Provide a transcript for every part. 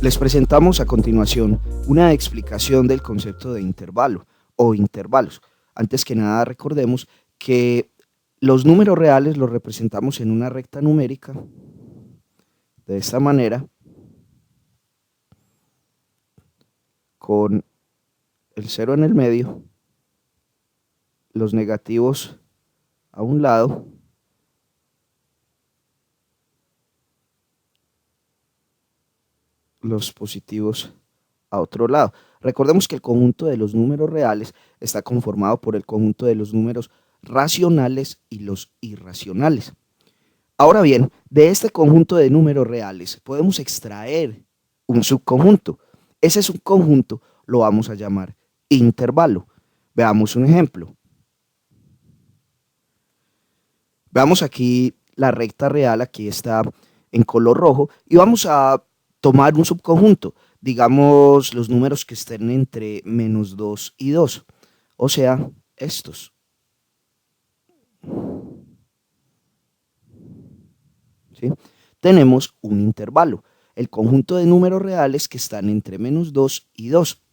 Les presentamos a continuación una explicación del concepto de intervalo o intervalos. Antes que nada, recordemos que los números reales los representamos en una recta numérica de esta manera, con el cero en el medio, los negativos a un lado los positivos a otro lado. Recordemos que el conjunto de los números reales está conformado por el conjunto de los números racionales y los irracionales. Ahora bien, de este conjunto de números reales podemos extraer un subconjunto. Ese subconjunto lo vamos a llamar intervalo. Veamos un ejemplo. Veamos aquí la recta real, aquí está en color rojo, y vamos a tomar un subconjunto, digamos los números que estén entre menos 2 y 2, o sea, estos. ¿Sí? Tenemos un intervalo, el conjunto de números reales que están entre menos 2 y 2.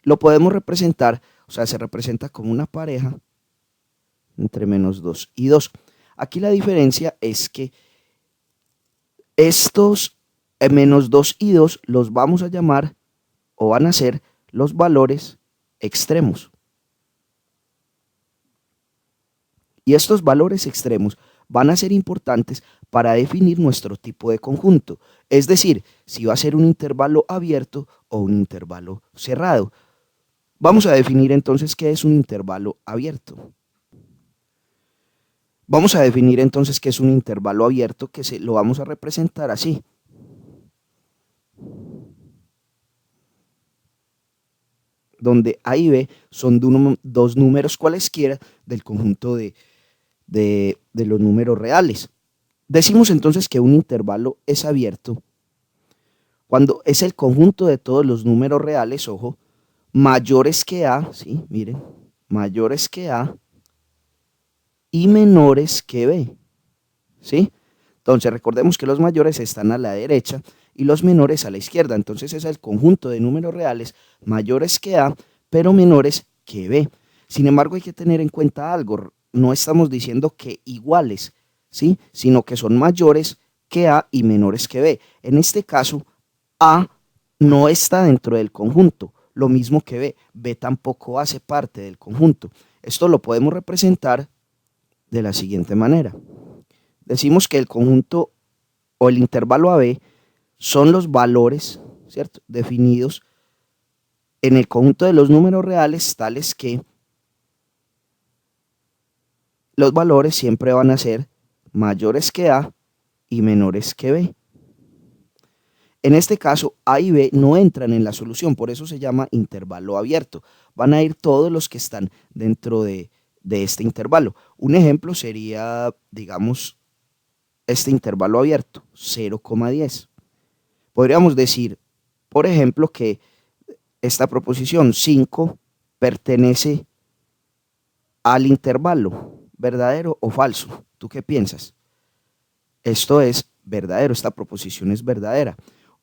Lo podemos representar, o sea, se representa como una pareja entre menos 2 y 2. Aquí la diferencia es que estos menos 2 y 2 los vamos a llamar o van a ser los valores extremos. Y estos valores extremos van a ser importantes para definir nuestro tipo de conjunto. Es decir, si va a ser un intervalo abierto o un intervalo cerrado. Vamos a definir entonces qué es un intervalo abierto. Vamos a definir entonces qué es un intervalo abierto, que lo vamos a representar así. Donde A y B son dos números cualesquiera del conjunto de los números reales. Decimos entonces que un intervalo es abierto cuando es el conjunto de todos los números reales, ojo, mayores que A, ¿sí? Miren, mayores que A y menores que B, ¿sí? Entonces recordemos que los mayores están a la derecha y los menores a la izquierda. Entonces es el conjunto de números reales mayores que A, pero menores que B. Sin embargo, hay que tener en cuenta algo. No estamos diciendo que iguales, ¿sí? Sino que son mayores que A y menores que B. En este caso, A no está dentro del conjunto, lo mismo que B. B tampoco hace parte del conjunto. Esto lo podemos representar de la siguiente manera. Decimos que el conjunto o el intervalo AB son los valores, ¿cierto?, definidos en el conjunto de los números reales, tales que los valores siempre van a ser mayores que A y menores que B. En este caso, A y B no entran en la solución, por eso se llama intervalo abierto. Van a ir todos los que están dentro de este intervalo. Un ejemplo sería, digamos, este intervalo abierto, 0,10. Podríamos decir, por ejemplo, que esta proposición 5 pertenece al intervalo, ¿verdadero o falso? ¿Tú qué piensas? Esto es verdadero, esta proposición es verdadera.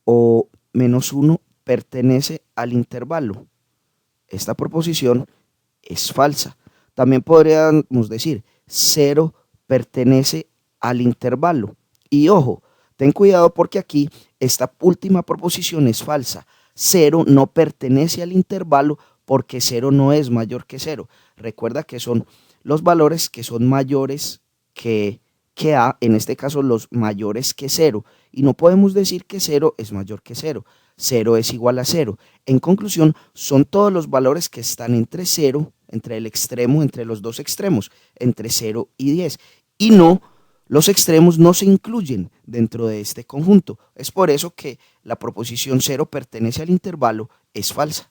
O menos 1 pertenece al intervalo. Esta proposición es falsa. También podríamos decir 0 pertenece al intervalo. Y ojo, ten cuidado porque aquí esta última proposición es falsa. 0 no pertenece al intervalo porque 0 no es mayor que 0. Recuerda que son los valores que son mayores que A, en este caso los mayores que 0. Y no podemos decir que 0 es mayor que 0. 0 es igual a 0. En conclusión, son todos los valores que están entre 0, entre el extremo, entre los dos extremos, entre 0 y 10. Y no, los extremos no se incluyen dentro de este conjunto. Es por eso que la proposición 0 pertenece al intervalo es falsa.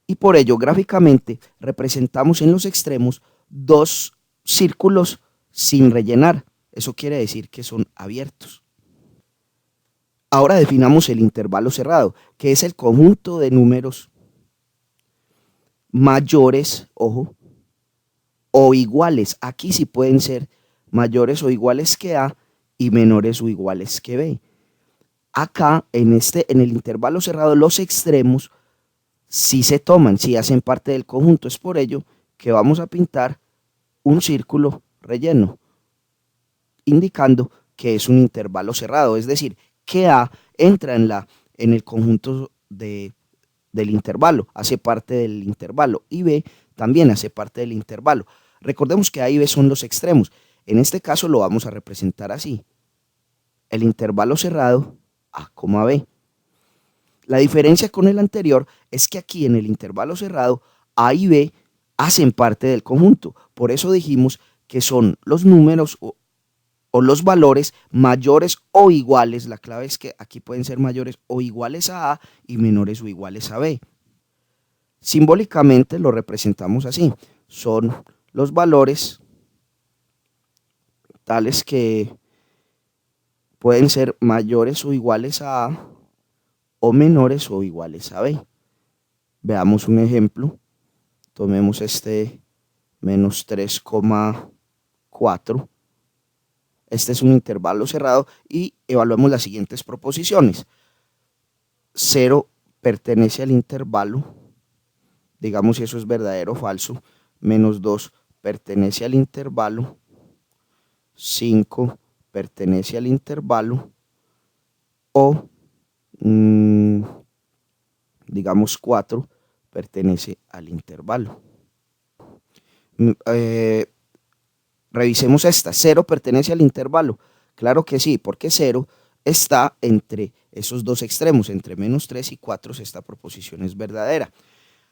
Y por ello, gráficamente, representamos en los extremos dos círculos sin rellenar. Eso quiere decir que son abiertos. Ahora definamos el intervalo cerrado, que es el conjunto de números mayores, ojo, o iguales. Aquí sí pueden ser mayores o iguales que A y menores o iguales que B. Acá, en el intervalo cerrado, los extremos sí se toman, sí hacen parte del conjunto. Es por ello que vamos a pintar un círculo relleno, indicando que es un intervalo cerrado, es decir, que A entra en el conjunto del intervalo, hace parte del intervalo, y B también hace parte del intervalo. Recordemos que A y B son los extremos. En este caso lo vamos a representar así. El intervalo cerrado, A, B. La diferencia con el anterior es que aquí en el intervalo cerrado, A y B hacen parte del conjunto. Por eso dijimos que son los números o los valores mayores o iguales. La clave es que aquí pueden ser mayores o iguales a A y menores o iguales a B. Simbólicamente lo representamos así. Son los valores tales que pueden ser mayores o iguales a A o menores o iguales a B. Veamos un ejemplo. Tomemos este menos 3,4. Este es un intervalo cerrado y evaluemos las siguientes proposiciones. 0 pertenece al intervalo, digamos si eso es verdadero o falso. Menos 2 pertenece al intervalo. 5 pertenece al intervalo. O, digamos 4 pertenece al intervalo. Revisemos esta. 0 pertenece al intervalo. Claro que sí, porque 0 está entre esos dos extremos, entre menos 3 y 4, si esta proposición es verdadera.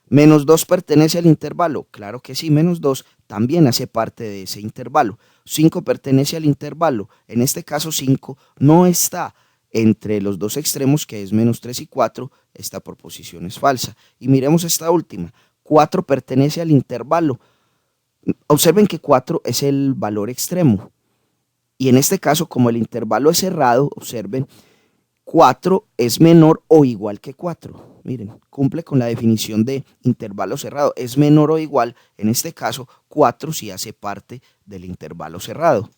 Menos 2 pertenece al intervalo. Claro que sí, menos 2 también hace parte de ese intervalo. 5 pertenece al intervalo. En este caso 5 no está entre los dos extremos, que es menos 3 y 4. Esta proposición es falsa. Y miremos esta última. 4 pertenece al intervalo. Observen que 4 es el valor extremo. Y en este caso, como el intervalo es cerrado, observen, 4 es menor o igual que 4. Miren, cumple con la definición de intervalo cerrado. Es menor o igual, en este caso, 4 sí hace parte del intervalo cerrado.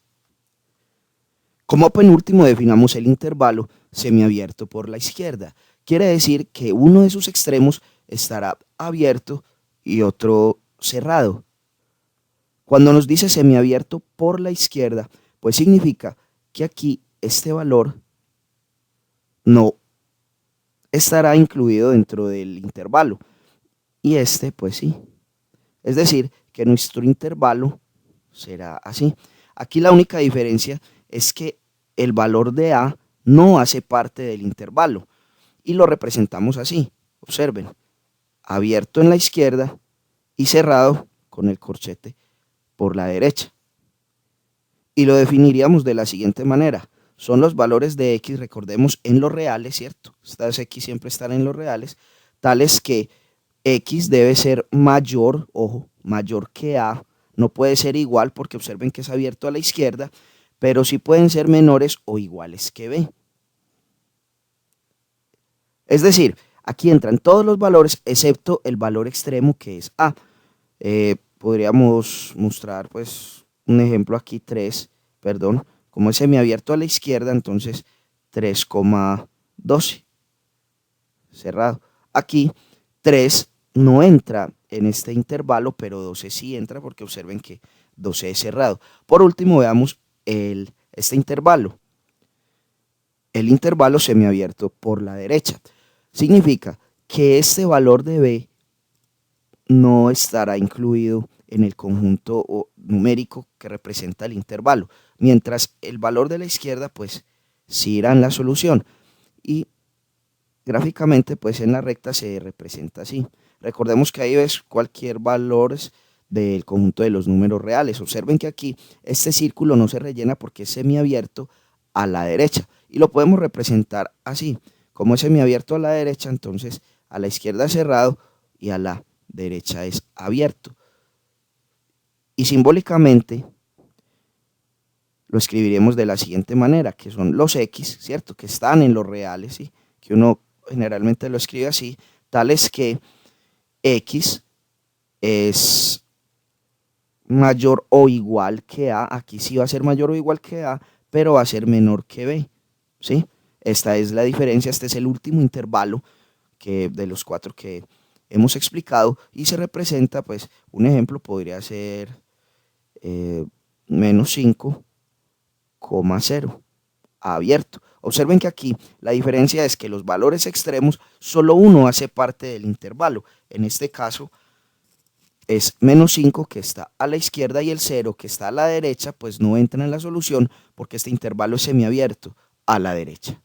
Como penúltimo definamos el intervalo semiabierto por la izquierda. Quiere decir que uno de sus extremos estará abierto y otro cerrado. Cuando nos dice semiabierto por la izquierda, pues significa que aquí este valor no estará incluido dentro del intervalo. Y este, pues sí. Es decir, que nuestro intervalo será así. Aquí la única diferencia es que el valor de A no hace parte del intervalo. Y lo representamos así. Observen, abierto en la izquierda y cerrado con el corchete por la derecha. Y lo definiríamos de la siguiente manera. Son los valores de x, recordemos, en los reales, ¿cierto? Estas x siempre están en los reales, tales que x debe ser mayor, ojo, mayor que a, no puede ser igual porque observen que es abierto a la izquierda, pero sí pueden ser menores o iguales que b. Es decir, aquí entran todos los valores excepto el valor extremo que es a. Podríamos mostrar pues un ejemplo aquí, 3, perdón, como es semiabierto a la izquierda, entonces 3,12, cerrado. Aquí 3 no entra en este intervalo, pero 12 sí entra porque observen que 12 es cerrado. Por último, veamos este intervalo. El intervalo semiabierto por la derecha. Significa que este valor de b no estará incluido en el conjunto numérico que representa el intervalo, mientras el valor de la izquierda pues sí irá en la solución y gráficamente pues en la recta se representa así. Recordemos que ahí ves cualquier valor del conjunto de los números reales. Observen que aquí este círculo no se rellena porque es semiabierto a la derecha y lo podemos representar así. Como es semiabierto a la derecha, entonces a la izquierda cerrado y a la derecha es abierto. Y simbólicamente lo escribiremos de la siguiente manera, que son los x, ¿cierto? Que están en los reales, ¿sí? Que uno generalmente lo escribe así, tales que x es mayor o igual que a, aquí sí va a ser mayor o igual que a, pero va a ser menor que b, ¿sí? Esta es la diferencia, este es el último intervalo de los 4 que hemos explicado y se representa, pues, un ejemplo podría ser menos 5,0 abierto. Observen que aquí la diferencia es que los valores extremos, solo uno hace parte del intervalo. En este caso es menos 5 que está a la izquierda y el 0 que está a la derecha, pues no entra en la solución porque este intervalo es semiabierto a la derecha.